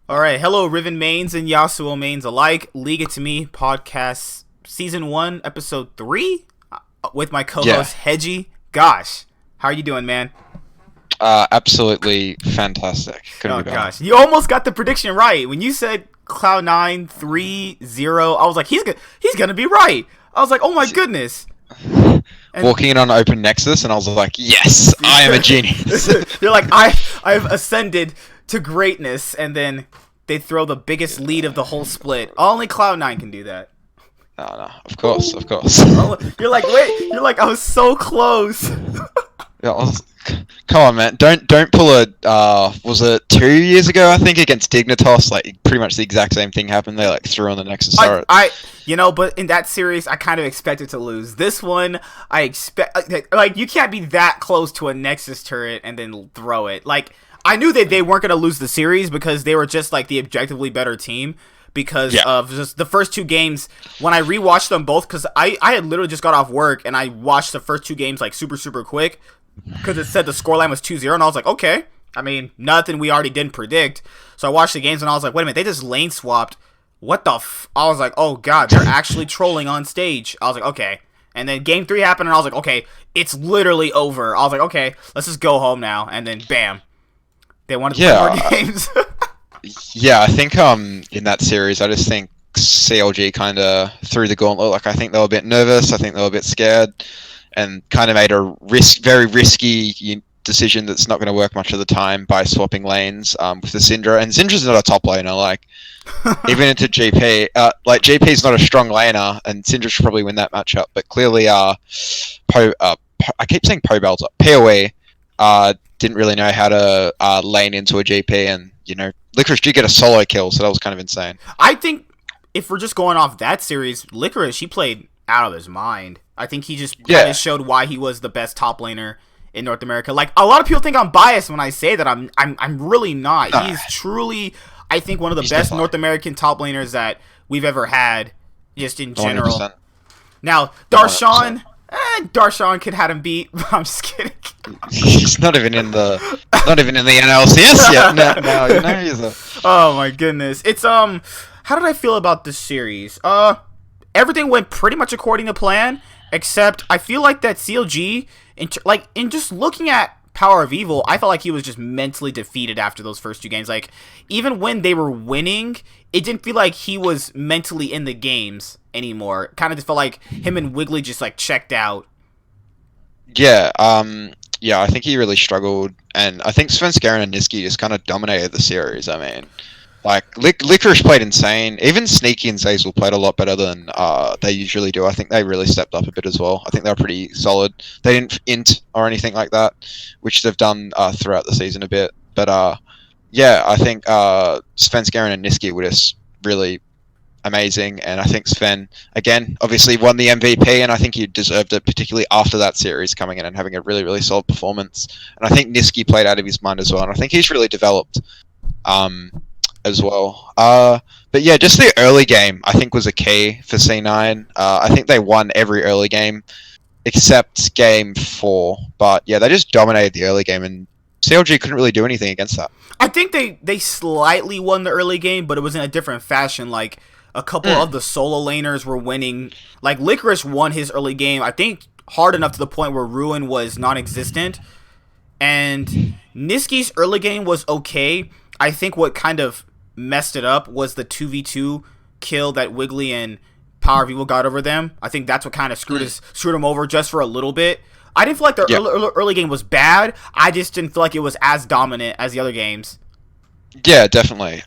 Alright, hello Riven mains and Yasuo mains alike. League It To Me podcast season 1 episode 3 with my co-host Hedgie. Gosh, how are you doing, man? Absolutely fantastic. Couldn't be better. Gosh, you almost got the prediction right. When you said Cloud9 3-0, I was like, he's gonna be right. I was like, oh my goodness. And walking in on Open Nexus, and I was like, yes, I am a genius. You're like, I've ascended to greatness, and then they throw the biggest lead of the whole split. Only Cloud9 can do that. No, of course. You're like, I was so close. Yeah, come on, man. Don't pull a, was it 2 years ago, I think, against Dignitas, like, pretty much the exact same thing happened. They, like, threw on the Nexus turret. But in that series, I kind of expected to lose. This one, I expect, like, you can't be that close to a Nexus turret and then throw it. Like, I knew that they weren't going to lose the series because they were just, like, the objectively better team because of just the first two games. When I rewatched them both, because I had literally just got off work and I watched the first two games, like, super, super quick because it said the scoreline was 2-0, and I was like, okay. I mean, nothing we already didn't predict. So I watched the games and I was like, wait a minute, they just lane swapped. What the I was like, oh god, they're actually trolling on stage. I was like, okay. And then game 3 happened and I was like, okay, it's literally over. I was like, okay, let's just go home now. And then bam, they wanted to play more games. Yeah, I think in that series, I just think CLG kind of threw the gauntlet. Like, I think they were a bit nervous. I think they were a bit scared, and kind of made a very risky decision that's not going to work much of the time by swapping lanes with the Syndra. And Syndra's not a top laner. Like, even into GP, like GP's not a strong laner, and Syndra should probably win that matchup. But clearly, I keep saying PoE didn't really know how to lane into a GP, and Licorice did get a solo kill, so that was kind of insane. I think if we're just going off that series, Licorice, he played out of his mind. I think he just kind of showed why he was the best top laner in North America. Like, a lot of people think I'm biased when I say that. I'm really not. He's truly, I think, one of the best North American top laners that we've ever had, just in general. 100%. Now, Darshan, Darshan could have him beat. I'm just kidding. He's not even in the NLCS yet. No, he's a... Oh my goodness. It's how did I feel about this series? Everything went pretty much according to plan, except I feel like that CLG, in just looking at Power of Evil, I felt like he was just mentally defeated after those first two games. Like, even when they were winning, it didn't feel like he was mentally in the games anymore. It kind of just felt like him and Wiggly just, like, checked out. Yeah, I think he really struggled, and I think Svenskeren and Niski just kind of dominated the series. I mean, like, Licorice played insane. Even Sneaky and Zazel played a lot better than they usually do. I think they really stepped up a bit as well. I think they were pretty solid. They didn't int or anything like that, which they've done throughout the season a bit. But I think Svenskeren and Niski were just really amazing, and I think Sven, again, obviously won the MVP, and I think he deserved it, particularly after that series coming in and having a really, really solid performance. And I think Niski played out of his mind as well, and I think he's really developed as well. But yeah, just the early game, I think, was a key for C9. I think they won every early game except game 4, but yeah, they just dominated the early game, and CLG couldn't really do anything against that. I think they slightly won the early game, but it was in a different fashion. Like, a couple of the solo laners were winning. Like, Licorice won his early game, I think, hard enough to the point where Ruin was non-existent. And Niski's early game was okay. I think what kind of messed it up was the 2v2 kill that Wiggly and Power of Evil got over them. I think that's what kind of screwed him over just for a little bit. I didn't feel like the early game was bad. I just didn't feel like it was as dominant as the other games. Yeah, definitely.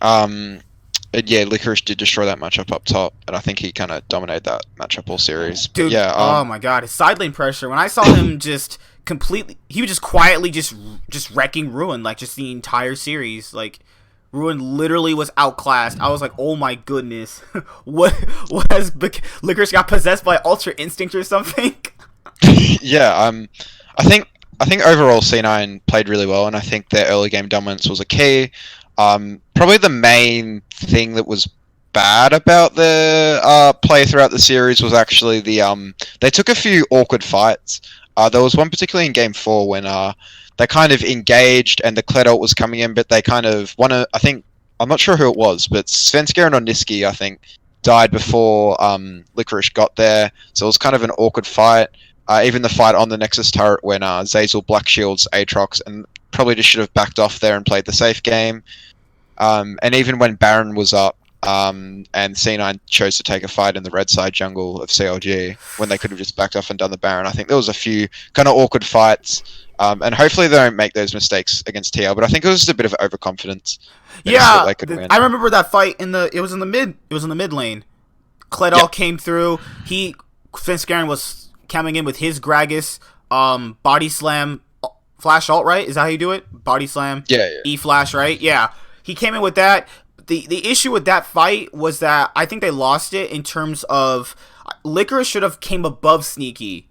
Licorice did destroy that matchup up top, and I think he kind of dominated that matchup all series. Dude, oh my god, his side lane pressure. When I saw him just completely, he was just quietly just wrecking Ruin, like, just the entire series. Like, Ruin literally was outclassed. I was like, oh my goodness. what has Licorice got possessed by Ultra Instinct or something? Yeah, I think overall C9 played really well, and I think their early game dominance was a key. Probably the main thing that was bad about the play throughout the series was actually they took a few awkward fights. There was one particularly in Game 4 when they kind of engaged and the Kled ult was coming in, but they kind of I think, I'm not sure who it was, but Svenskeren or Niski, I think, died before Licorice got there, so it was kind of an awkward fight. Even the fight on the Nexus turret when Zeyzal Black Shields Aatrox, and probably just should have backed off there and played the safe game. And even when Baron was up, and C9 chose to take a fight in the red side jungle of CLG, when they could have just backed off and done the Baron, I think there was a few kind of awkward fights. And hopefully they don't make those mistakes against TL, but I think it was just a bit of overconfidence. Yeah, I remember that fight it was in the mid lane. Kledal came through. Svenskeren was coming in with his Gragas, body slam, flash ult, right? Is that how you do it? Body slam, E flash, right? Yeah. He came in with that. The issue with that fight was that I think they lost it in terms of Licorice should have came above Sneaky,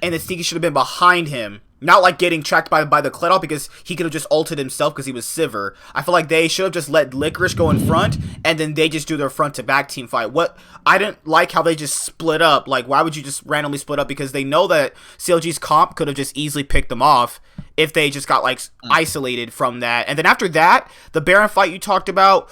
and the Sneaky should have been behind him. Not like getting tracked by the Kled ult, because he could have just ulted himself because he was Sivir. I feel like they should have just let Licorice go in front, and then they just do their front-to-back team fight. I didn't like how they just split up. Like, why would you just randomly split up? Because they know that CLG's comp could have just easily picked them off if they just got, like, isolated from that. And then after that, the Baron fight you talked about,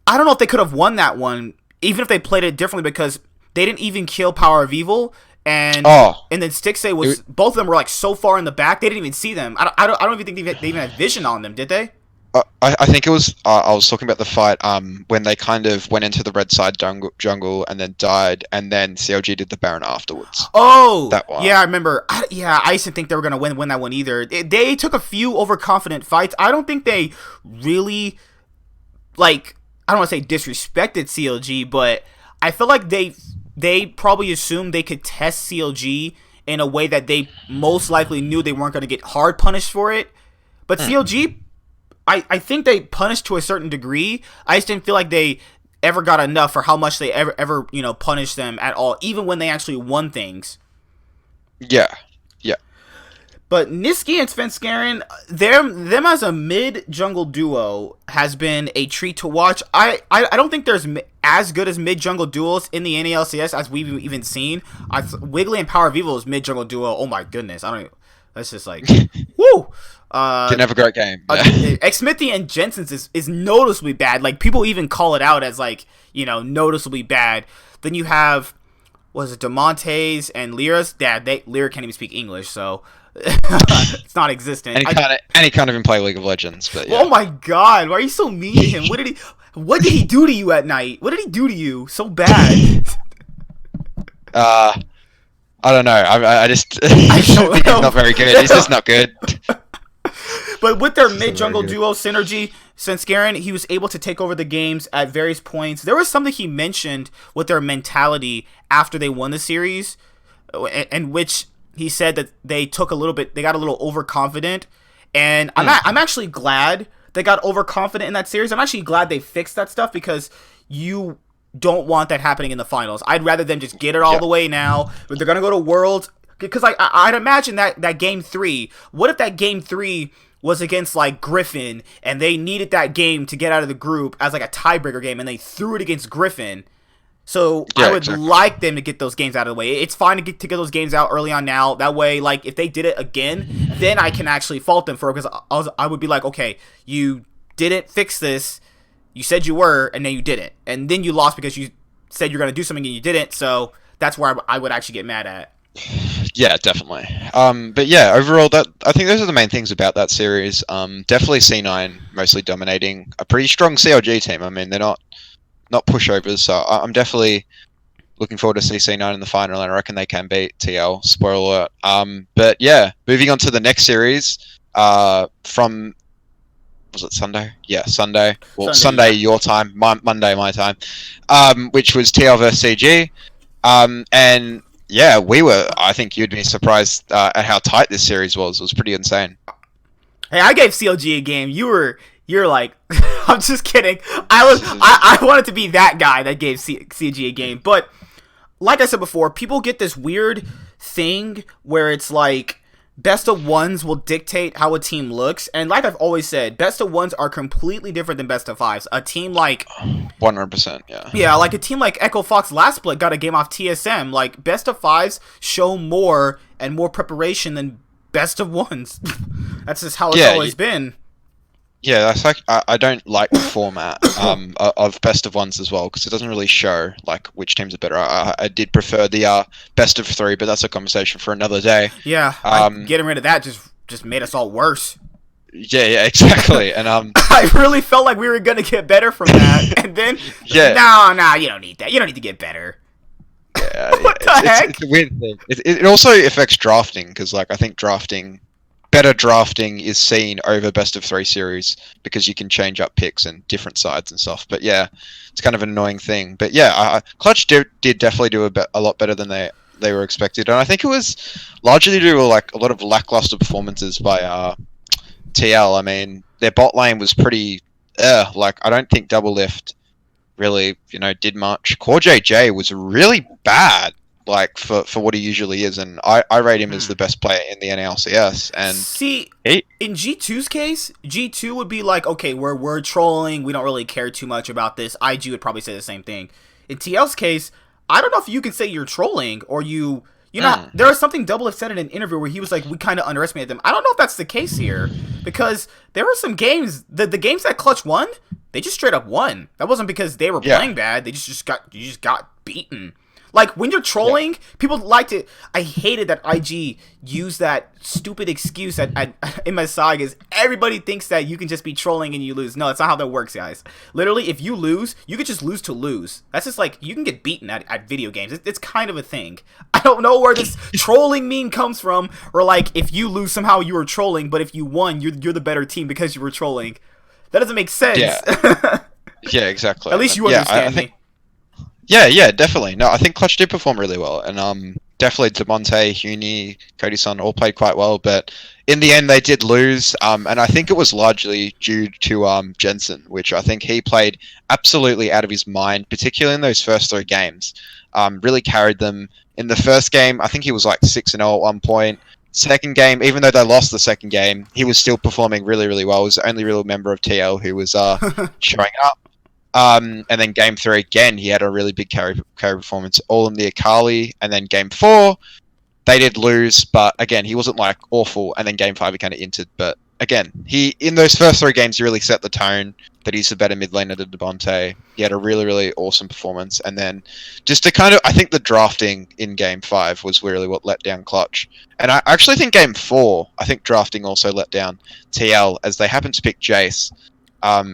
I don't know if they could have won that one, even if they played it differently, because they didn't even kill Power of Evil. And then Stixxay both of them were like so far in the back they didn't even see them. I don't even think they even had vision on them, did they? I think it was. I was talking about the fight when they kind of went into the red side jungle and then died, and then CLG did the Baron afterwards. Oh, that one. Yeah, I remember. I used to think they were gonna win that one either. They took a few overconfident fights. I don't think they really I don't want to say disrespected CLG, but I feel like they probably assumed they could test CLG in a way that they most likely knew they weren't going to get hard punished for it. But CLG, I think they punished to a certain degree. I just didn't feel like they ever got enough for how much they ever punished them at all, even when they actually won things. Yeah. But Niski and Svenskeren, them as a mid-jungle duo has been a treat to watch. I don't think there's as good as mid-jungle duos in the NALCS as we've even seen. Wiggly and Power of Evil is mid-jungle duo. Oh my goodness. That's just like, woo! Didn't have a great game. Xmithie and Jensen's is noticeably bad. Like, people even call it out as, like, noticeably bad. Then you have, DeMonte's and Lyra's? Yeah, Lyra can't even speak English, so... it's not existent. And he can't even play League of Legends. But yeah. Oh my god, why are you so mean to him? What did he do to you at night? What did he do to you so bad? I don't know. I just think he's not very good. He's just not good. But with their mid-jungle duo synergy, Svenskeren, he was able to take over the games at various points. There was something he mentioned with their mentality after they won the series, in which he said that they got a little overconfident, and I'm actually glad they got overconfident in that series. I'm actually glad they fixed that stuff, because you don't want that happening in the finals. I'd rather them just get it all the way now. But they're gonna go to Worlds, because I'd imagine that game 3. What if that game 3 was against like Griffin, and they needed that game to get out of the group as like a tiebreaker game, and they threw it against Griffin? So I would like them to get those games out of the way. It's fine to get those games out early on now. That way, like, if they did it again, then I can actually fault them for it, because I would be like, okay, you didn't fix this. You said you were, and then you didn't. And then you lost because you said you're going to do something and you didn't. So that's where I would actually get mad at. Yeah, definitely. But yeah, overall, I think those are the main things about that series. Definitely C9 mostly dominating a pretty strong CLG team. I mean, they're not pushovers, so I'm definitely looking forward to see C9 in the final, and I reckon they can beat TL. Spoiler alert. But yeah, moving on to the next series. From, was it Sunday? Yeah, Sunday. Well, Sunday your time, Monday my time. Which was TL vs CG. And yeah, I think you'd be surprised at how tight this series was. It was pretty insane. Hey, I gave CLG a game. You're like, I'm just kidding. I wanted to be that guy that gave CG a game. But like I said before, people get this weird thing where it's like best of ones will dictate how a team looks, and like I've always said, best of ones are completely different than best of fives. A team like 100%, yeah. Yeah, like a team like Echo Fox last split got a game off TSM. Like, best of fives show more and more preparation than best of ones. That's just how it's always been. Yeah, that's like I don't like the format of best of ones as well, because it doesn't really show like which teams are better. I did prefer the best of three, but that's a conversation for another day. Yeah, getting rid of that just made us all worse. Yeah, exactly. And I really felt like we were gonna get better from that, and then no, you don't need that. You don't need to get better. Yeah, what the heck? It's a weird thing. It also affects drafting, because like I think better drafting is seen over best of three series, because you can change up picks and different sides and stuff. But yeah, it's kind of an annoying thing. But yeah, Clutch did definitely do a lot better than they were expected, and I think it was largely due to like a lot of lackluster performances by TL. I mean, their bot lane was pretty like I don't think Double Lift really, did much. Core JJ was really bad, like for what he usually is, and I rate him as the best player in the NALCS. And see, in G2's case, G2 would be like, okay, we're trolling, we don't really care too much about this. IG would probably say the same thing. In TL's case, I don't know if you can say you're trolling or you know, there was something Double Lift said in an interview where he was like, we kind of underestimated them. I don't know if that's the case here, because there were some games, the games that Clutch won, they just straight up won. That wasn't because they were playing bad. They just got beaten. Like, when you're trolling, people like to... I hated that IG used that stupid excuse in MSI, is everybody thinks that you can just be trolling and you lose. No, that's not how that works, guys. Literally, if you lose, you could just lose to lose. That's just like, you can get beaten at video games. It's kind of a thing. I don't know where this trolling meme comes from, or like, if you lose, somehow you were trolling, but if you won, you're the better team because you were trolling. That doesn't make sense. Yeah, yeah, exactly. At least you understand me. Yeah, definitely. No, I think Clutch did perform really well, and definitely Demonte, Huni, Cody Sun all played quite well, but in the end they did lose, and I think it was largely due to Jensen, which I think he played absolutely out of his mind, particularly in those first three games. Really carried them. In the first game, I think he was like 6-0 at one point. Second game, even though they lost the second game, he was still performing really, really well. He was the only real member of TL who was showing up. And then game 3 again, he had a really big carry performance, all in the Akali. And then game 4, they did lose, but again, he wasn't like awful. And then game 5, he kind of entered. But again, he in those first 3 games, he really set the tone that he's a better mid laner than Demonte. He had a really, really awesome performance. And then just to kind of, I think the drafting in game 5 was really what let down Clutch. And I actually think game 4, I think drafting also let down TL, as they happened to pick Jace.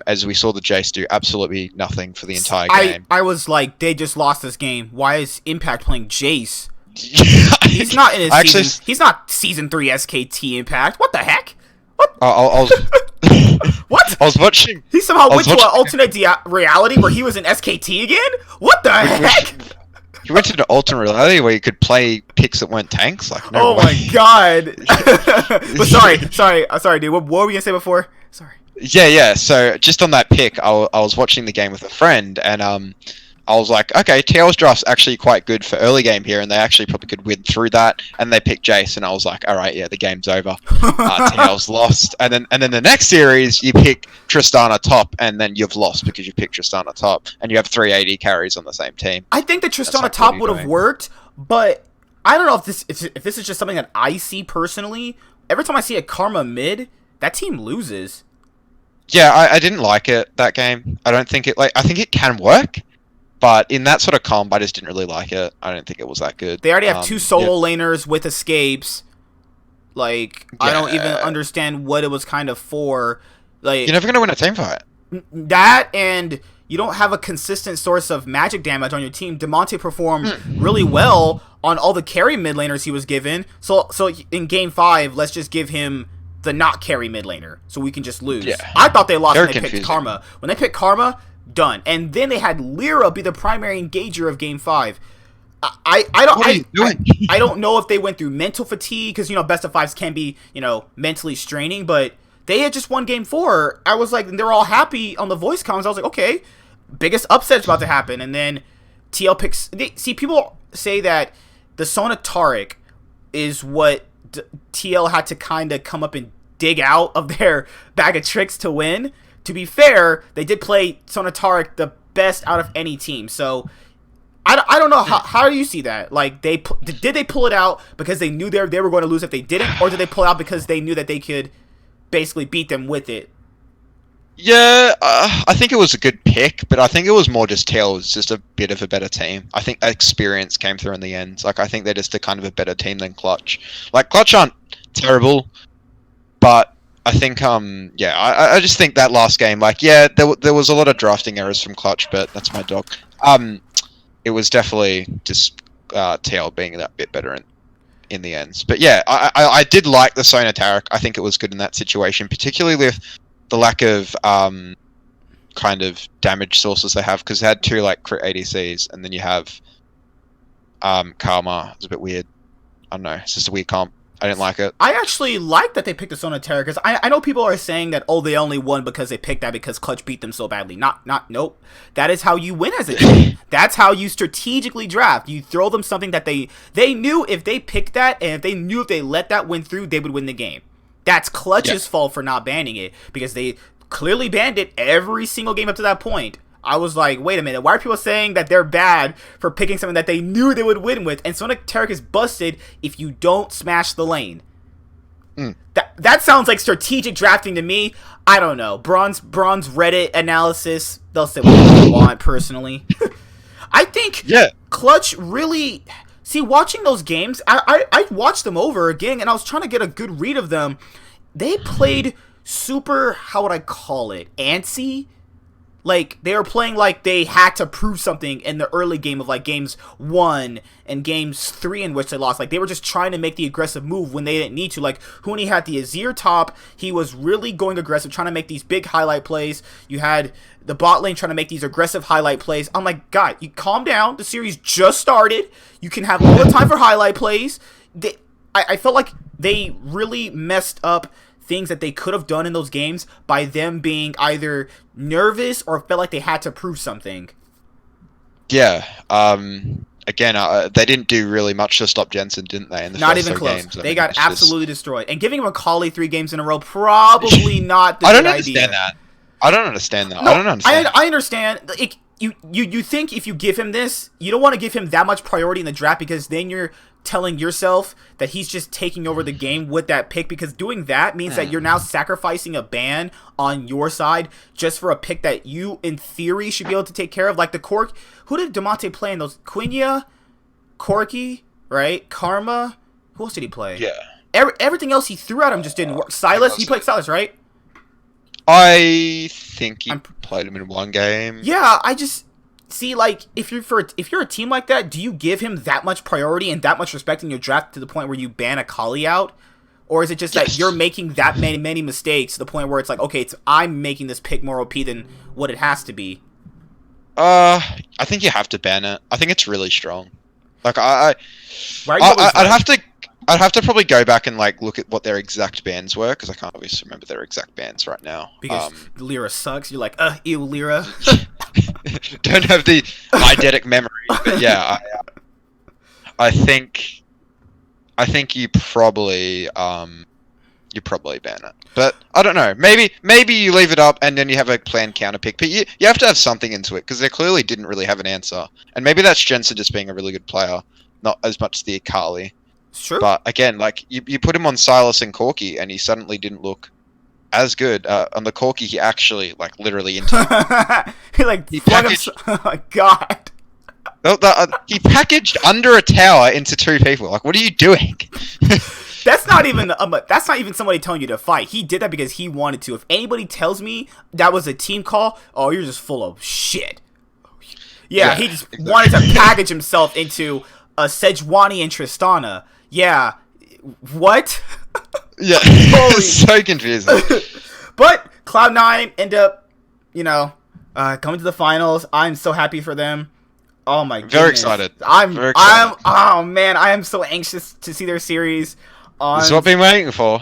As we saw the Jace do absolutely nothing for the entire game. I was like, they just lost this game. Why is Impact playing Jace? He's not in his season. He's not season 3 SKT Impact. What the heck? What? What? I was watching. He somehow went to an alternate reality where he was in SKT again? What the heck? He went to an alternate reality where you could play picks that weren't tanks. Like, no way. My god! But sorry, dude. What were we gonna say before? Sorry. Yeah. So just on that pick, I was watching the game with a friend, and I was like, okay, TL's draft's actually quite good for early game here, and they actually probably could win through that. And they picked Jace, and I was like, all right, yeah, the game's over. TL's lost. And then the next series, you pick Tristana top, and then you've lost because you picked Tristana top, and you have 3 AD carries on the same team. I think that Tristana top would have worked, but I don't know if this is just something that I see personally. Every time I see a Karma mid, that team loses. Yeah, I didn't like it, that game. I don't think I think it can work, but in that sort of comp, I just didn't really like it. I don't think it was that good. They already have 2 solo laners with escapes. Like, I don't even understand what it was kind of for. Like, you're never going to win a team fight. That, and you don't have a consistent source of magic damage on your team. Demonte performed really well on all the carry mid laners he was given. So in game 5, let's just give him the not carry mid laner, so we can just lose. Yeah. I thought they lost when they picked Karma. When they picked Karma, done. And then they had Lyra be the primary engager of game 5. I don't know if they went through mental fatigue, because best of 5s can be mentally straining, but they had just won game 4. I was like, they're all happy on the voice comms. I was like, okay, biggest upset's about to happen. And then TL picks. See, people say that the Sona Taric is what TL had to kind of come up and dig out of their bag of tricks to win. To be fair, they did play Sonataric the best out of any team. So I don't know, how do you see that? Like, did they pull it out because they knew they were going to lose if they didn't, or did they pull it out because they knew that they could basically beat them with it? Yeah, I think it was a good pick, but I think it was more just TL was just a bit of a better team. I think experience came through in the end. Like, I think they're just a kind of a better team than Clutch. Like, Clutch aren't terrible, but I think, I just think that last game, like, yeah, there was a lot of drafting errors from Clutch, but that's my dog. It was definitely just TL being that bit better in the ends. But yeah, I did like the Sonataric. I think it was good in that situation, particularly with the lack of kind of damage sources they have, because they had 2 like crit ADCs, and then you have Karma. It's a bit weird. I don't know. It's just a weird comp. I didn't like it. I actually like that they picked the Sonataric, because I know people are saying that, oh, they only won because they picked that because Clutch beat them so badly. Nope. That is how you win as a team. That's how you strategically draft. You throw them something that they knew if they picked that, and if they knew if they let that win through, they would win the game. That's Clutch's fault for not banning it, because they clearly banned it every single game up to that point. I was like, wait a minute, why are people saying that they're bad for picking something that they knew they would win with? And Sonataric is busted if you don't smash the lane. That sounds like strategic drafting to me. I don't know. Bronze Reddit analysis, they'll say what they want, personally. I think Clutch really... See, watching those games, I watched them over again, and I was trying to get a good read of them. They played super, how would I call it, antsy? Like, they were playing like they had to prove something in the early game of, like, games 1 and games 3 in which they lost. Like, they were just trying to make the aggressive move when they didn't need to. Like, Huni had the Azir top. He was really going aggressive, trying to make these big highlight plays. You had the bot lane trying to make these aggressive highlight plays. I'm like, God, you calm down. The series just started. You can have all the time for highlight plays. I felt like they really messed up things that they could have done in those games by them being either nervous or felt like they had to prove something. Yeah. Again, they didn't do really much to stop Jensen, didn't they? In the not first even close. Games. They got absolutely destroyed. And giving Macaulay 3 games in a row, probably not the good idea. I don't understand that. No, I don't understand. I understand. You think if you give him this, you don't want to give him that much priority in the draft, because then you're telling yourself that he's just taking over the game with that pick, because doing that means that you're now sacrificing a ban on your side just for a pick that you, in theory, should be able to take care of. Like the Cork, who did Demonte play in those? Quenya, Corky, right? Karma. Who else did he play? Yeah. Everything else he threw at him just didn't work. Silas, he played Silas, right? I think he played him in one game. Yeah, I just see, like, if you're a team like that, do you give him that much priority and that much respect in your draft to the point where you ban a Kali out? Or is it just that you're making that many mistakes to the point where it's like, okay, I'm making this pick more OP than what it has to be? I think you have to ban it. I think it's really strong. Like I'd have to probably go back and like look at what their exact bans were, because I can't obviously remember their exact bans right now. Because Lyra sucks. You're like, ew, Lyra. Don't have the eidetic memory, but yeah, I think you probably ban it. But I don't know. Maybe you leave it up and then you have a planned counter pick. But you have to have something into it, because they clearly didn't really have an answer. And maybe that's Jensen just being a really good player, not as much as the Akali. Sure. But again, like you put him on Silas and Corky, and he suddenly didn't look as good. On the Corky, he actually like literally into. he packaged. Oh my God. He packaged under a tower into 2 people. Like, what are you doing? That's not even somebody telling you to fight. He did that because he wanted to. If anybody tells me that was a team call, oh, you're just full of shit. Yeah, he just wanted to package himself into a Sejuani and Tristana. Yeah, what? Yeah, it's so confusing. But Cloud9 end up, coming to the finals. I'm so happy for them. Oh my goodness. Very excited. Oh man, I am so anxious to see their series. This is what I've been waiting for.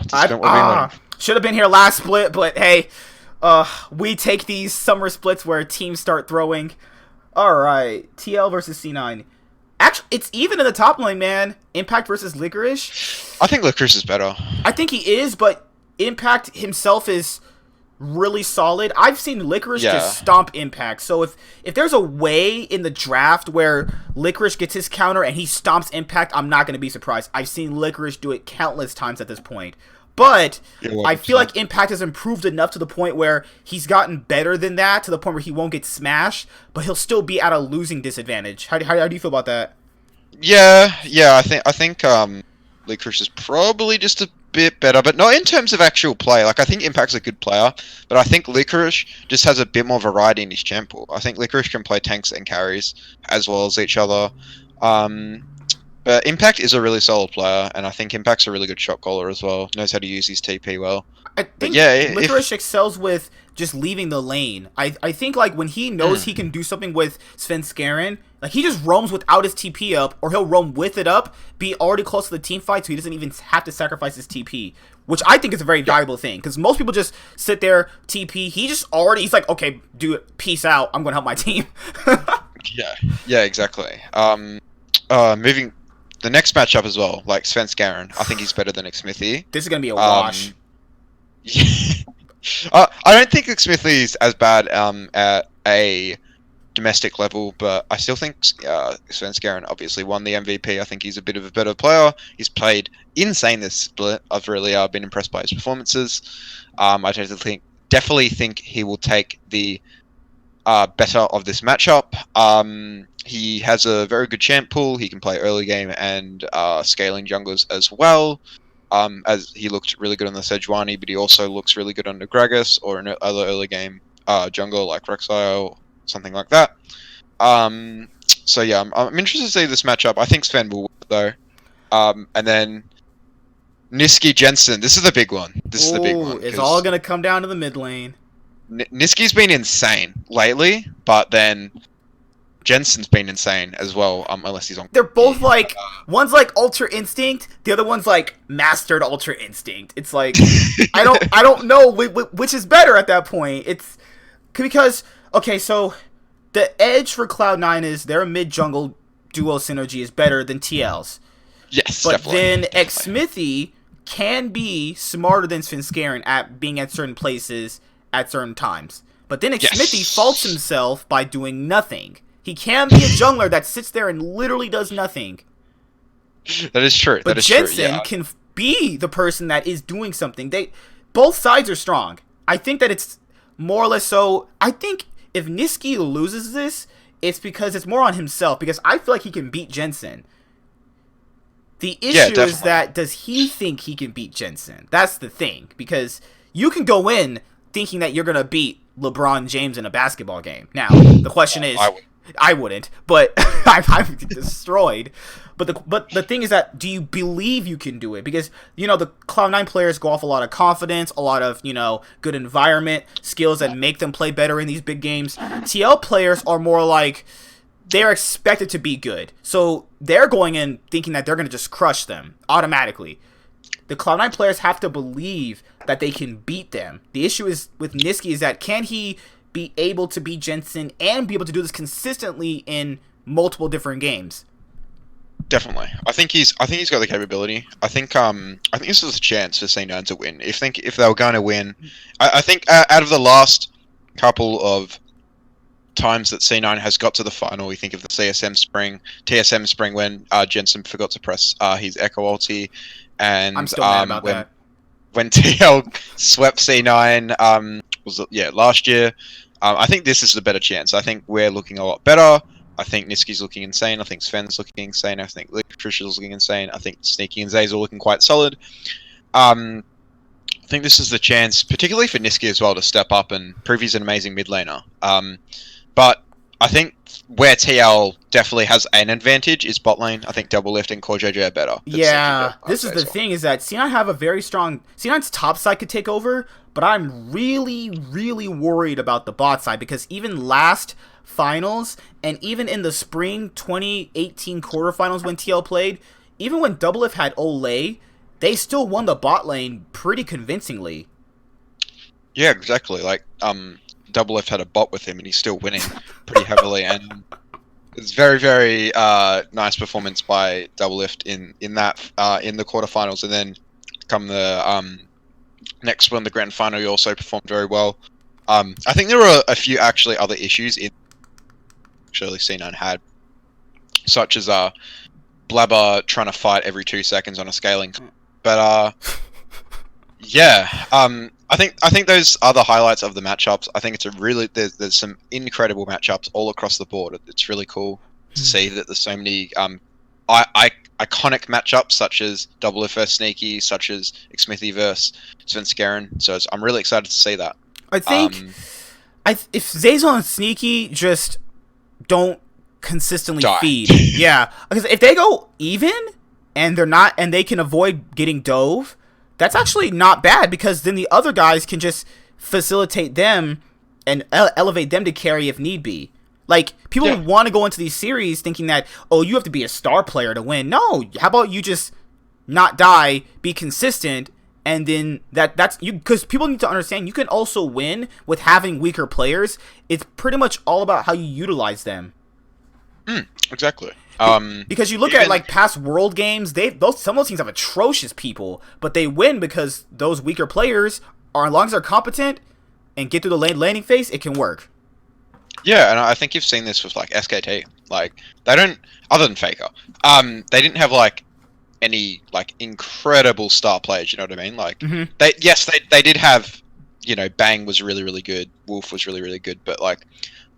Should have been here last split, but hey, we take these summer splits where teams start throwing. All right, TL versus C9. Actually, it's even in the top lane, man. Impact versus Licorice. I think Licorice is better. I think he is, but Impact himself is really solid. I've seen Licorice just stomp Impact. So if there's a way in the draft where Licorice gets his counter and he stomps Impact, I'm not going to be surprised. I've seen Licorice do it countless times at this point. But I feel like Impact has improved enough to the point where he's gotten better than that, to the point where he won't get smashed, but he'll still be at a losing disadvantage. How do you feel about that? Yeah. I think Licorice is probably just a bit better, but not in terms of actual play. Like, I think Impact's a good player, but I think Licorice just has a bit more variety in his champ pool. I think Licorice can play tanks and carries as well as each other. But Impact is a really solid player, and I think Impact's a really good shot caller as well. Knows how to use his TP well. I think Licorice excels with just leaving the lane. I think, like, when he knows he can do something with Svenskeren, like, he just roams without his TP up, or he'll roam with it up, be already close to the team fight, so he doesn't even have to sacrifice his TP, which I think is a very valuable thing, because most people just sit there, TP, he's like, okay, do it, peace out, I'm going to help my team. Yeah, exactly. Moving the next matchup as well, like Svenskeren, I think he's better than Xmithie. This is going to be a wash. I don't think Xmithie is as bad at a domestic level, but I still think Svenskeren obviously won the MVP. I think he's a bit of a better player. He's played insane this split. I've really been impressed by his performances. I definitely think he will take the better of this matchup. He has a very good champ pool. He can play early game and scaling junglers as well. As he looked really good on the Sejuani, but he also looks really good on the Gragas or an other early game jungle like Rek'Sai or something like that. So yeah, I'm interested to see this matchup. I think Sven will win though. And then Nisqy Jensen. This is the big one. It's all gonna come down to the mid lane. Nisqy's been insane lately, but then Jensen's been insane as well, unless he's on. They're both like, one's like Ultra Instinct, the other one's like Mastered Ultra Instinct. It's like, I don't know which is better at that point. It's because, okay, so the edge for Cloud9 is their mid jungle duo synergy is better than TL's. Yes, but definitely. Then Xmithie can be smarter than Svenskeren at being at certain places at certain times. But then Xmithie faults himself by doing nothing. He can be a jungler that sits there and literally does nothing. That is true. But Jensen can be the person that is doing something. Both sides are strong. I think that it's more or less so. I think if Nisqy loses this, it's because it's more on himself. Because I feel like he can beat Jensen. The issue is that, does he think he can beat Jensen? That's the thing. Because you can go in thinking that you're going to beat LeBron James in a basketball game. Now, the question is... I wouldn't, but I'm destroyed. But the thing is that, do you believe you can do it? Because, the Cloud9 players go off a lot of confidence, a lot of, good environment, skills that make them play better in these big games. TL players are more like, they're expected to be good. So they're going in thinking that they're going to just crush them automatically. The Cloud9 players have to believe that they can beat them. The issue is with Nisqy is that, can he be able to beat Jensen and be able to do this consistently in multiple different games? Definitely. I think he's got the capability. I think this is a chance for C9 to win. If they were going to win, I think out of the last couple of times that C9 has got to the final, we think of the TSM Spring when Jensen forgot to press his Echo ulti, and I'm still mad about that. When TL swept C9 last year. I think this is the better chance. I think we're looking a lot better. I think Nisqy's looking insane. I think Sven's looking insane. I think Licorice is looking insane. I think Sneaky and Zeyzal looking quite solid. I think this is the chance, particularly for Nisqy as well, to step up and prove he's an amazing mid laner. But I think where TL definitely has an advantage is bot lane. I think Doublelift and CoreJJ are better. Yeah, this is the thing, is that C9 have a very strong... C9's top side could take over, but I'm really, really worried about the bot side, because even last finals, and even in the spring 2018 quarterfinals when TL played, even when Doublelift had Olay, they still won the bot lane pretty convincingly. Yeah, exactly. Like, Doublelift had a bot with him, and he's still winning pretty heavily. And It's very, very nice performance by Doublelift in that in the quarterfinals, and then come the next one, the grand final, he also performed very well. I think there were a few actually other issues in actually C9 had, such as Blabber trying to fight every 2 seconds on a scaling, but yeah, I think those are the highlights of the matchups. I think it's a really there's some incredible matchups all across the board. It's really cool to see that there's so many iconic matchups, such as Doublelift vs Sneaky, such as Xmithy vs Svenskeren. So I'm really excited to see that. I think if Zazon and Sneaky just don't consistently feed, yeah, because if they go even and they're not, and they can avoid getting dove, that's actually not bad, because then the other guys can just facilitate them and elevate them to carry if need be. Like, people would want to go into these series thinking that, oh, you have to be a star player to win. No, how about you just not die, be consistent, and then that's you, because people need to understand you can also win with having weaker players. It's pretty much all about how you utilize them. Exactly. Because you look at like past World Games, some of those teams have atrocious people, but they win because those weaker players are, as long as they're competent and get through the landing phase, it can work. Yeah, and I think you've seen this with like SKT. Like, they don't, other than Faker, they didn't have like any like incredible star players. You know what I mean? Like, they did have, you know, Bang was really, really good, Wolf was really, really good, but like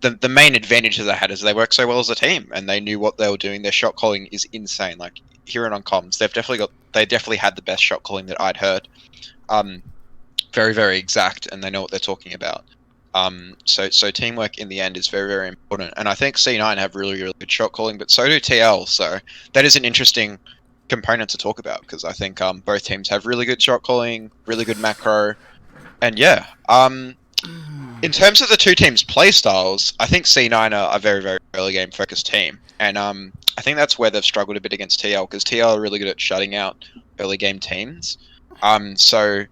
the main advantage that they had is they worked so well as a team and they knew what they were doing. Their shot calling is insane. Like, hearing on comms, they definitely had the best shot calling that I'd heard. Very, very exact, and they know what they're talking about. So teamwork in the end is very, very important, and I think C9 have really, really good shot calling, but so do TL. So that is an interesting component to talk about, because I think both teams have really good shot calling, really good macro, and yeah. In terms of the two teams' play styles, I think C9 are a very, very early game focused team, and I think that's where they've struggled a bit against TL, because TL are really good at shutting out early game teams. So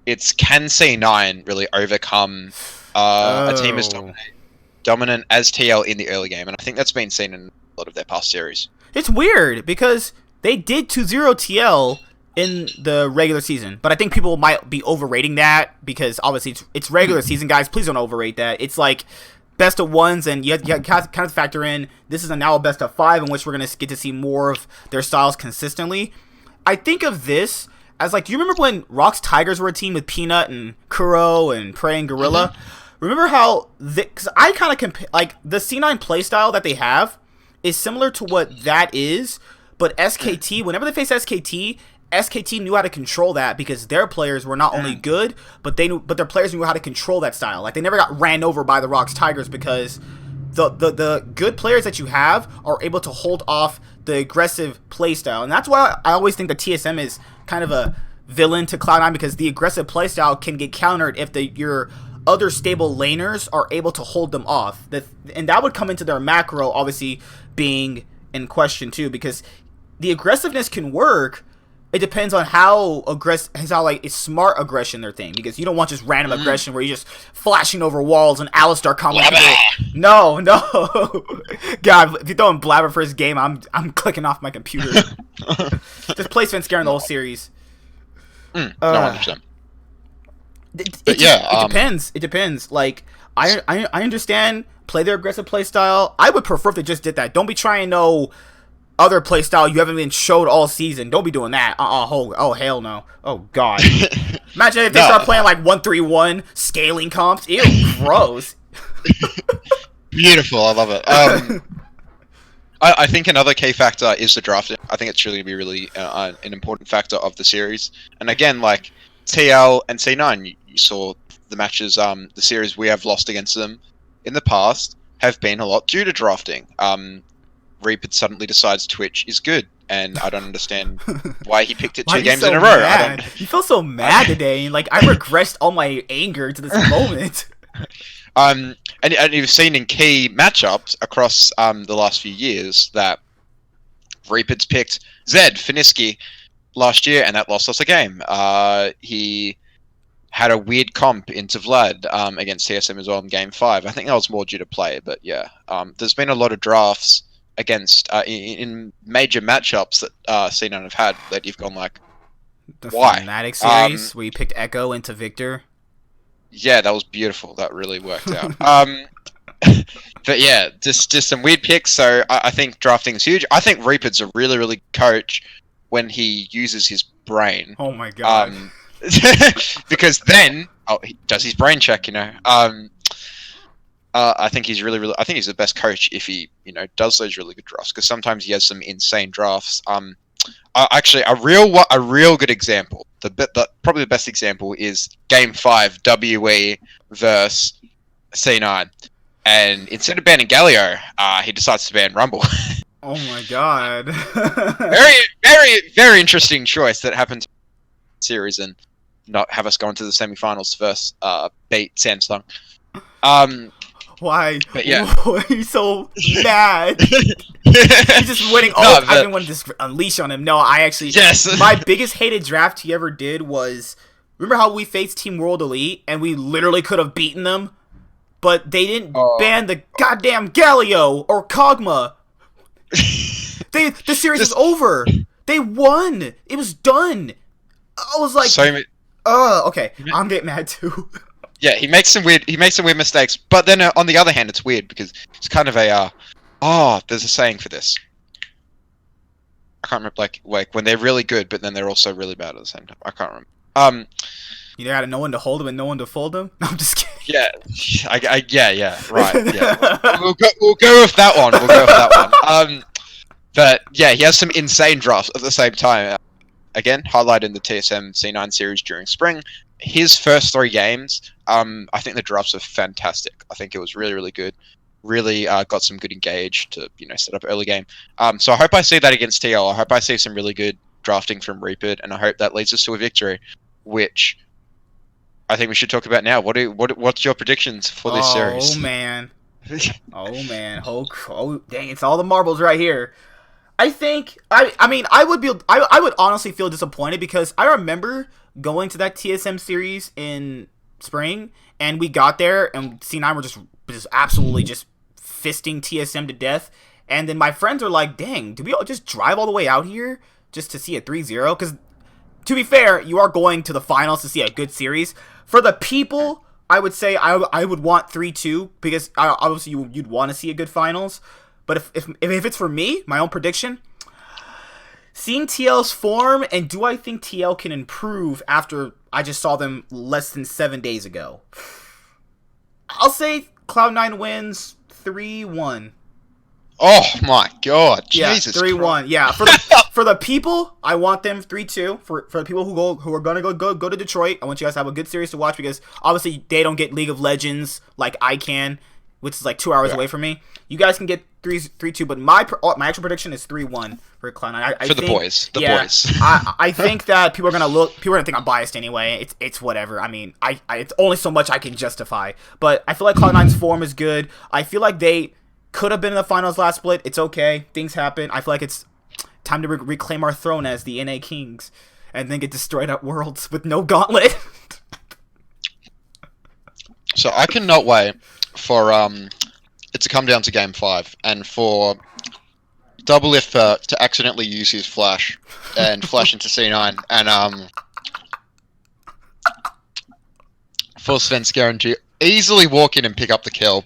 it's, can C9 really overcome a team as dominant as TL in the early game? And I think that's been seen in a lot of their past series. It's weird because they did 2-0 TL in the regular season, but I think people might be overrating that, because obviously it's regular season, guys. Please don't overrate that. It's like best of ones, and you kind of factor in this is now a best of 5 in which we're going to get to see more of their styles consistently. I think of this as like, do you remember when Rox Tigers were a team with Peanut and Kuro and Prey and Gorilla? Remember how, because I kind of compare, like, the C9 playstyle that they have is similar to what that is, but SKT, whenever they face SKT knew how to control that, because their players were not only good, but their players knew how to control that style. Like, they never got ran over by the Rox Tigers, because the good players that you have are able to hold off the aggressive playstyle, and that's why I always think the TSM is kind of a villain to Cloud9, because the aggressive playstyle can get countered if your other stable laners are able to hold them off. And that would come into their macro obviously being in question too, because the aggressiveness can work. It depends on how aggressive, how like it's smart aggression their thing, because you don't want just random aggression where you're just flashing over walls and Alistar coming. No, God, if you're throwing Blabber for his game, I'm clicking off my computer. Just play Svenskeren the whole series. No, 100%. It depends. It depends. Like, I understand play their aggressive play style. I would prefer if they just did that. Don't be trying no other play style you haven't been showed all season. Don't be doing that. Oh hell no. Oh god. Imagine if they start playing like 1-3-1 scaling comps. Ew, gross. Beautiful. I love it. I think another key factor is the drafting. I think it's really really an important factor of the series. And again, like TL and C9, you saw the matches, the series we have lost against them in the past have been a lot due to drafting. Reaper suddenly decides Twitch is good, and I don't understand why he picked it 2 games in a row. You feel so mad today. Like, I regressed all my anger to this moment. And you've seen in key matchups across the last few years that Reaper's picked Zed for Niski last year, and that lost us a game. He had a weird comp into Vlad against TSM as well in Game 5. I think that was more due to play, but yeah. There's been a lot of drafts against in major matchups that C9 have had that you've gone like, The why? Fnatic series where you picked Echo into Victor. Yeah, that was beautiful. That really worked out. But yeah, just some weird picks. So I think drafting is huge. I think Reaper's a really, really coach when he uses his brain. Oh my god. Because then he does his brain check, you know. I think he's really, really. I think he's the best coach if he, you know, does those really good drafts. Because sometimes he has some insane drafts. Actually, a real good example. Probably the best example is Game 5 WE versus C9. And instead of banning Galio, he decides to ban Rumble. Oh my god. Very, very, very interesting choice that happened to the series and not have us go into the semifinals first, beat Samsung. Why? But yeah. Why are you so mad? He's just winning. Oh, I've been wanting to just unleash on him. No, I actually... Yes. My biggest hated draft he ever did was... Remember how we faced Team World Elite and we literally could have beaten them? But they didn't ban the goddamn Galio or Kog'Maw. The series is over. They won. It was done. I was like, okay. I'm getting mad too. Yeah, he makes some weird mistakes. But then on the other hand, it's weird because it's kind of a there's a saying for this. I can't remember, like when they're really good, but then they're also really bad at the same time. I can't remember. You got no one to hold him and no one to fold him. No, I'm just kidding. Yeah, yeah, right. Yeah, we'll go with that one. But yeah, he has some insane drafts at the same time. Again, highlighted in the TSM C9 series during spring. His first 3 games, I think the drafts are fantastic. I think it was really, really good. Really got some good engage to, you know, set up early game. So I hope I see that against TL. I hope I see some really good drafting from Reaper, and I hope that leads us to a victory, which I think we should talk about now. What's your predictions for this series? Oh man. Oh dang, it's all the marbles right here. I think I would honestly feel disappointed because I remember going to that TSM series in spring and we got there and C9 were just absolutely just fisting TSM to death, and then my friends are like, dang, did we all just drive all the way out here just to see a 3-0? Because to be fair, you are going to the finals to see a good series. For the people, I would say I would want 3-2 because obviously you'd want to see a good finals. But if it's for me, my own prediction, seeing TL's form, and do I think TL can improve after I just saw them less than 7 days ago? I'll say Cloud9 wins 3-1. Oh my god, yeah, Jesus 3-1. Yeah, for the people, I want them 3-2. For the people who are gonna go to Detroit, I want you guys to have a good series to watch because obviously they don't get League of Legends like I can, which is like 2 hours away from me. You guys can get 3-2, but my actual prediction is 3-1 for Cloud9. For the boys. I think that people are gonna think I'm biased anyway. It's whatever. I mean, it's only so much I can justify, but I feel like Cloud9's form is good. I feel like they could have been in the finals last split. It's okay. Things happen. I feel like it's time to reclaim our throne as the NA Kings and then get destroyed at Worlds with no gauntlet. So I cannot wait for it to come down to Game 5 and for Doublelift to accidentally use his flash and flash into C9 and for Svenskeren to easily walk in and pick up the kill.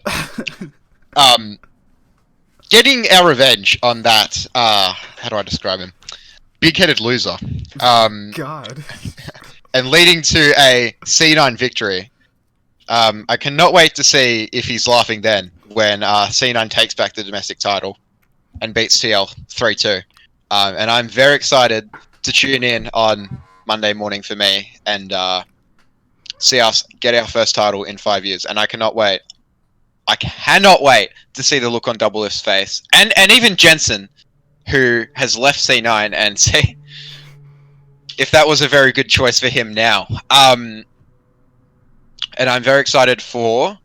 Getting our revenge on that, how do I describe him? Big-headed loser. God. And leading to a C9 victory. I cannot wait to see if he's laughing then when C9 takes back the domestic title and beats TL 3-2. And I'm very excited to tune in on Monday morning for me and see us get our first title in 5 years. And I cannot wait. I cannot wait to see the look on Doublelift's face. And even Jensen, who has left C9, and see if that was a very good choice for him now. And I'm very excited for...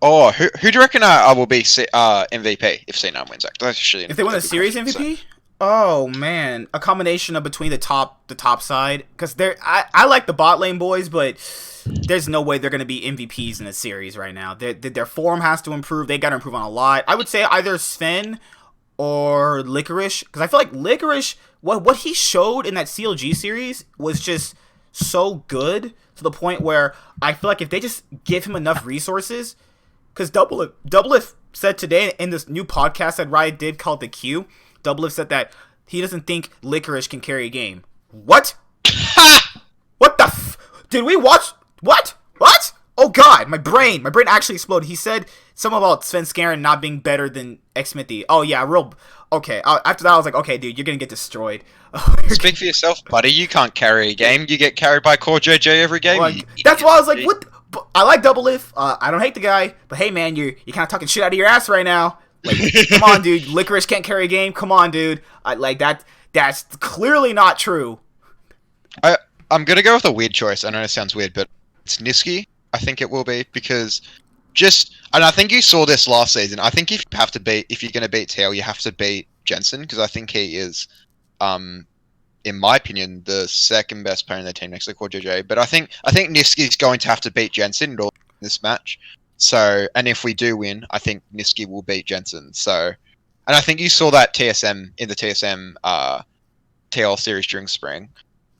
Oh, who do you reckon I will be MVP if C9 wins? Actually, if they win a series MVP? Oh man, a combination of between the top side, because I like the bot lane boys, but there's no way they're gonna be MVPs in this series right now. Their form has to improve. They gotta improve on a lot. I would say either Sven or Licorice, because I feel like Licorice, what he showed in that CLG series was just so good to the point where I feel like if they just give him enough resources, because Doublelift said today in this new podcast that Riot did called The Q, Doublelift said that he doesn't think Licorice can carry a game. What? What the did we watch? What? Oh god, my brain actually exploded. He said something about Svenskeren not being better than Xmithy. Oh yeah, okay. After that I was like, okay dude, you're gonna get destroyed. Speak for yourself, buddy. You can't carry a game. You get carried by Core JJ every game. Like, that's why I was like, what? I like Doublelift. I don't hate the guy, but hey man, you're kind of talking shit out of your ass right now. Like, come on, dude. Licorice can't carry a game. Come on, dude. That's clearly not true. I'm gonna go with a weird choice. I know it sounds weird, but it's Nisqy. I think it will be because and I think you saw this last season. I think if you're gonna beat Tail, you have to beat Jensen because I think he is, in my opinion, the second best player in their team next to Core JJ. But I think Nisqy's going to have to beat Jensen in this match. So, and if we do win, I think Nisqy will beat Jensen. So, and I think you saw that in the TSM TL series during spring.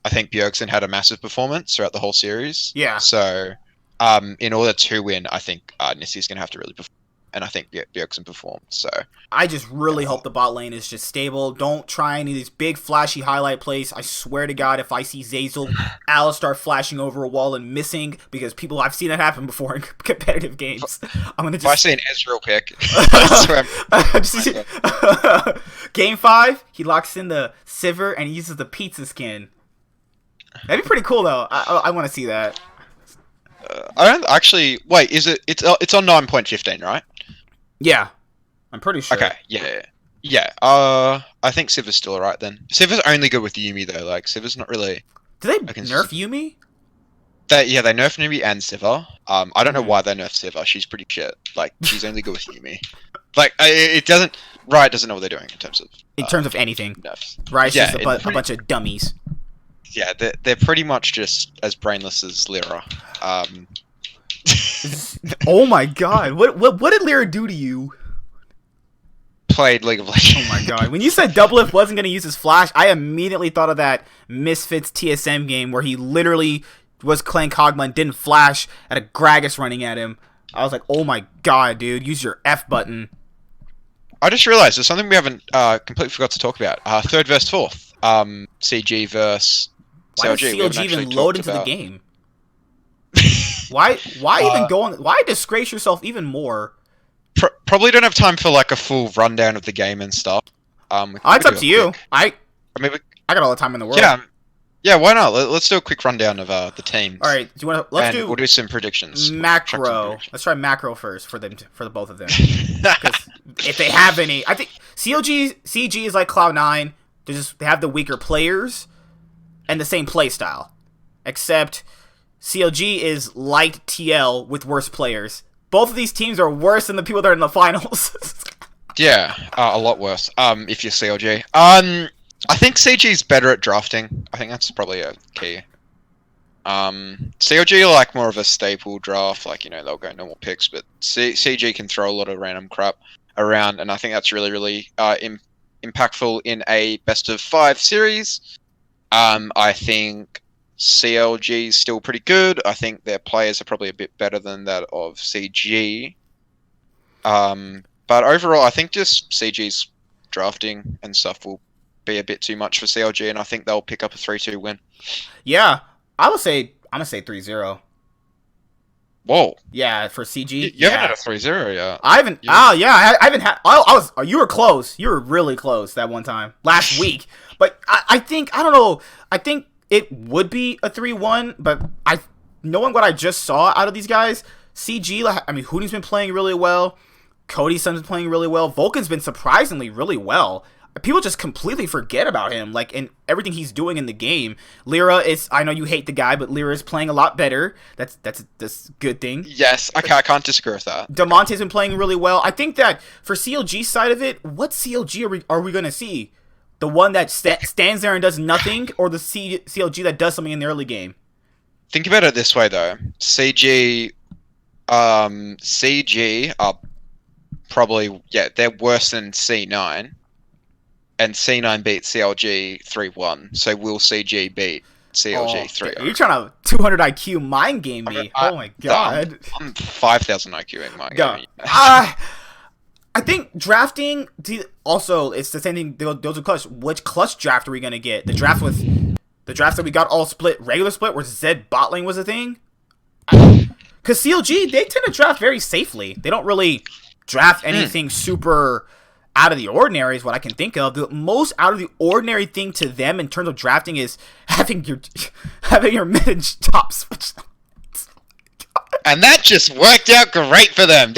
I think Bjergsen had a massive performance throughout the whole series. Yeah. So, in order to win, I think Nisqy's going to have to really perform. And I think Bjergsen performed. So I just really hope the bot lane is just stable. Don't try any of these big flashy highlight plays. I swear to God, if I see Zeyzal, Alistar flashing over a wall and missing, because I've seen it happen before in competitive games. I'm gonna just. If I see an Ezreal pick, I swear. Game 5, he locks in the Sivir and he uses the pizza skin. That'd be pretty cool though. I want to see that. I don't actually. Wait, is it? It's on 9.15, right? Yeah, I'm pretty sure. Okay, yeah. I think Sivir's still alright then. Sivir's only good with Yuumi though. Like Sivir's not really. Do they nerf Yuumi? They nerfed Yuumi and Sivir. I don't know why they nerfed Sivir. She's pretty shit. Like she's only good with Yuumi. Like Riot doesn't know what they're doing in terms of anything. Nerfs. Riot's just a bunch of dummies. Yeah, they're pretty much just as brainless as Lyra. Oh my god! What did Lyra do to you? Played League of Legends. Oh my god! When you said Doublelift wasn't gonna use his flash, I immediately thought of that Misfits TSM game where he literally was playing Kog'Maw and didn't flash at a Gragas running at him. I was like, oh my god, dude! Use your F button. I just realized there's something we haven't completely forgot to talk about. Third versus fourth. CG versus. Why does CLG even load into the game? Why even go on? Why disgrace yourself even more? Probably don't have time for like a full rundown of the game and stuff. It's up to you. I got all the time in the world. Yeah. Why not? Let's do a quick rundown of the teams. All right. Do you want to? We'll do some predictions. Macro. Let's try macro first for the both of them. Because if they have any, I think CG is like Cloud9. They have the weaker players and the same play style, except CLG is light TL with worse players. Both of these teams are worse than the people that are in the finals. Yeah, a lot worse. If you're CLG, I think CG's better at drafting. I think that's probably a key. CLG are like more of a staple draft, like they'll go normal picks, but CG can throw a lot of random crap around, and I think that's really, really impactful in a best of 5 series. I think CLG is still pretty good. I think their players are probably a bit better than that of CG. But overall, I think just CG's drafting and stuff will be a bit too much for CLG, and I think they'll pick up a 3-2 win. Yeah, I'm gonna say 3-0. Whoa. Yeah, for CG. You haven't had a 3-0 yet. I haven't. Yeah. Oh yeah, I haven't had. You were close. You were really close that one time last week. But I think I don't know. I think it would be a 3-1. But knowing what I just saw out of these guys, CG. Hoonie's been playing really well. Cody's son's been playing really well. Vulcan's been surprisingly really well. People just completely forget about him, and everything he's doing in the game. Lyra is, I know you hate the guy, but Lyra is playing a lot better. That's a good thing. Yes, I can't disagree with that. Damonte's been playing really well. I think that for CLG side of it, what CLG are we going to see? The one that stands there and does nothing, or the CLG that does something in the early game? Think about it this way though. CG are probably they're worse than C9, and C9 beat CLG 3-1. So will CG beat CLG 3-0? You're trying to 200 IQ mind game me. Oh my god. I'm 5,000 IQ in my game. I think drafting. Also, it's the same thing. Those are clutch. Which clutch draft are we gonna get? The drafts that we got all split, regular split, where Zed bot lane was a thing. Because CLG, they tend to draft very safely. They don't really draft anything super out of the ordinary, is what I can think of. The most out of the ordinary thing to them in terms of drafting is having your mid and top switch. And that just worked out great for them.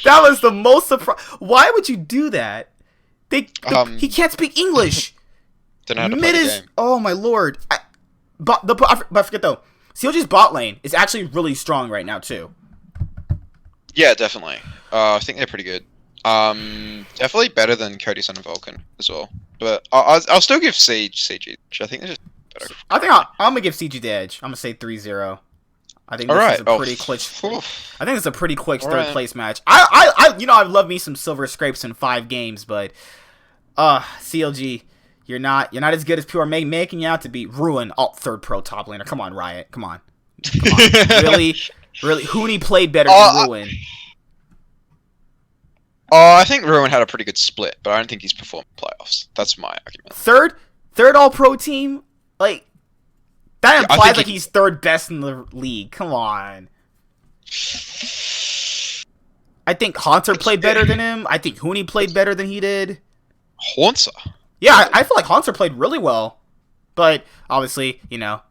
That was the most surprise. Why would you do that? He can't speak English. Don't know how to play the game. Oh my lord! But I forget though. CLG's bot lane is actually really strong right now too. Yeah, definitely. I think they're pretty good. Definitely better than Cody Son and Vulcan as well. But I'll still give CG. I think they're just better. I think I'm gonna give CG the edge. I'm gonna say 3-0. I think this is a pretty quick. I think it's a pretty quick third place match. I love me some silver scrapes in 5 games, but CLG, you're not as good as people are making you out to be. Ruin third pro top laner. Come on, Riot. Come on. Really, Huni played better than Ruin. I think Ruin had a pretty good split, but I don't think he's performed in playoffs. That's my argument. Third all pro team, like. That implies like he's third best in the league. Come on. I think Haunter played better than him. I think Huni played better than he did. Haunter? Yeah, I feel like Haunter played really well. But, obviously,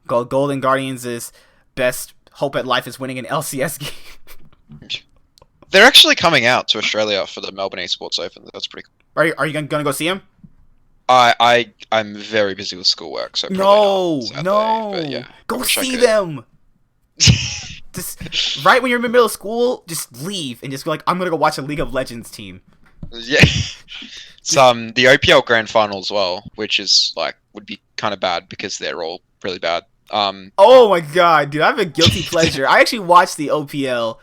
Golden Guardians' best hope at life is winning an LCS game. They're actually coming out to Australia for the Melbourne Esports Open. That's pretty cool. Are you going to go see him? I'm very busy with schoolwork, so no. But yeah, go see them. Just right when you're in the middle of school, just leave and just go like, I'm gonna go watch a League of Legends team. Yeah, it's the OPL Grand Final as well, which is would be kind of bad because they're all really bad. Oh my god, dude, I have a guilty pleasure. I actually watched the OPL.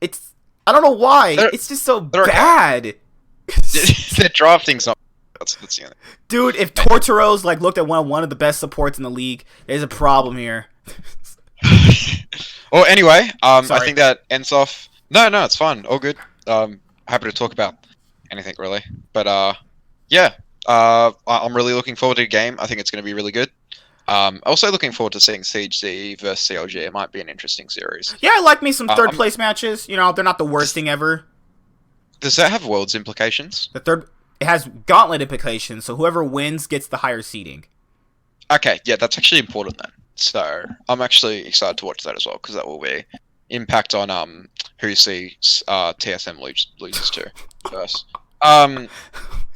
I don't know why. It's just so bad. Their drafting's not. That's the thing. Dude, if Tortoro's looked at one of the best supports in the league, there's a problem here. Well, anyway, I Sorry. think that ends off. No, it's fine. All good. Happy to talk about anything really. But yeah, I'm really looking forward to the game. I think it's going to be really good. Also looking forward to seeing CG versus CLG. It might be an interesting series. Yeah, I like me some third place matches. They're not the worst thing ever. Does that have Worlds implications? It has gauntlet implications, so whoever wins gets the higher seeding. Okay, yeah, that's actually important then. So I'm actually excited to watch that as well, because that will be impact on who TSM loses to first. Oh my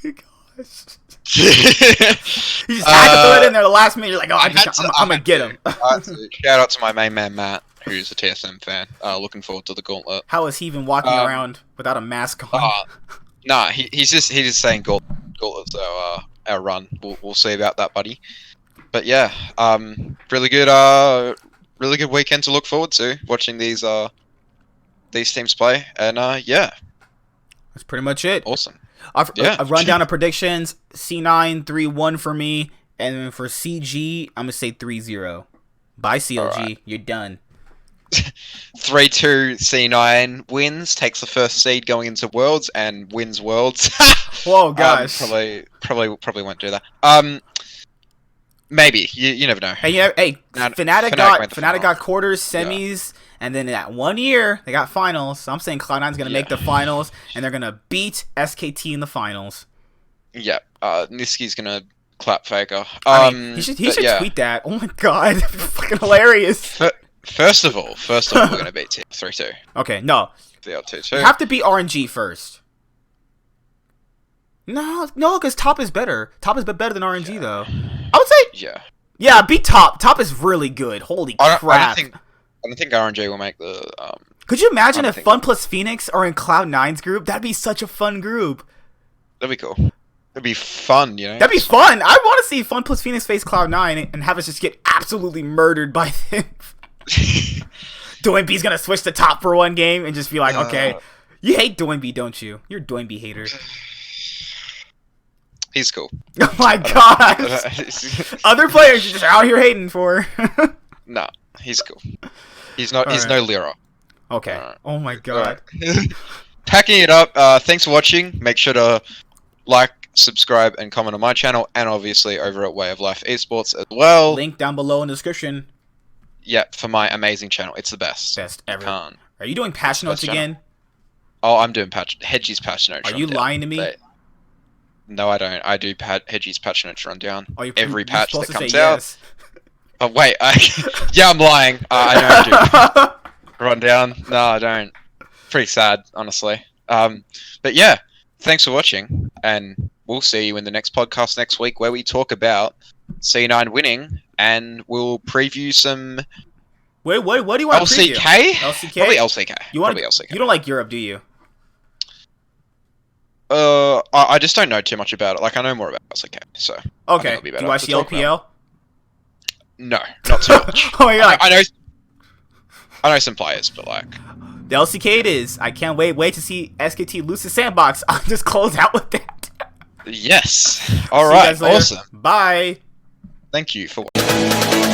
gosh. You just had to throw it in there the last minute. You're like, I'm gonna get him. Shout out to my main man Matt, who's a TSM fan. Looking forward to the gauntlet. How is he even walking around without a mask on? Nah, he's just saying gauntlet. So our run, we'll see about that, buddy. But yeah, really good weekend to look forward to watching these teams play, and yeah, that's pretty much it. Awesome. A rundown of predictions: C9 3-1 for me, and then for CG, I'm gonna say 3-0. Bye CLG, right. You're done. 3-2 C9 wins, takes the first seed going into Worlds, and wins Worlds. Whoa, gosh. Probably won't do that. Maybe you never know. Hey, Fnatic got quarters, semis, and then that 1 year they got finals. So I'm saying Cloud9's gonna make the finals, and they're gonna beat SKT in the finals. Yeah, Niski's gonna clap Faker. He should tweet that. Oh my god, fucking hilarious. First of all, we're gonna beat 3-2. Okay, no. You have to beat RNG first. No, because top is better. Top is better than RNG though. I would say. Yeah, beat top. Top is really good. Holy crap! I don't think RNG will make the. Could you imagine if Fun plus Phoenix are in Cloud9's group? That'd be such a fun group. That'd be cool. It'd be fun, you know. That'd be fun. I want to see Fun plus Phoenix face Cloud9 and have us just get absolutely murdered by them. Doinby's gonna switch to top for one game and just be like, okay, you hate Doinby, don't you? You're a Doinby hater. He's cool. Oh my gosh. Other players you're just out here hating for. No, he's cool. He's not. He's no Lira. Okay. Oh my god. Packing it up. Thanks for watching. Make sure to like, subscribe, and comment on my channel, and obviously over at Way of Life Esports as well. Link down below in the description. Yeah, for my amazing channel. It's the best. Best ever. Can't. Are you doing patch notes again? Oh, I'm doing Hedgie's patch notes. Are you lying to me? No, I don't. I do Hedgie's patch notes rundown. Oh, every patch that comes out. Yes. Oh wait, yeah, I'm lying. I know I do. Rundown? No, I don't. Pretty sad, honestly. But yeah, thanks for watching, and we'll see you in the next podcast next week, where we talk about C9 winning, and we'll preview some. Wait, what do you want to preview? LCK? Probably LCK. Probably LCK. You don't like Europe, do you? I just don't know too much about it. Like, I know more about LCK, so. Okay. Do you watch the LPL? No, not too much. Oh my god. I know some players, but like. The LCK it is. I can't wait to see SKT lose the sandbox. I'll just close out with that. Yes. All right. Awesome. Bye. Thank you for watching.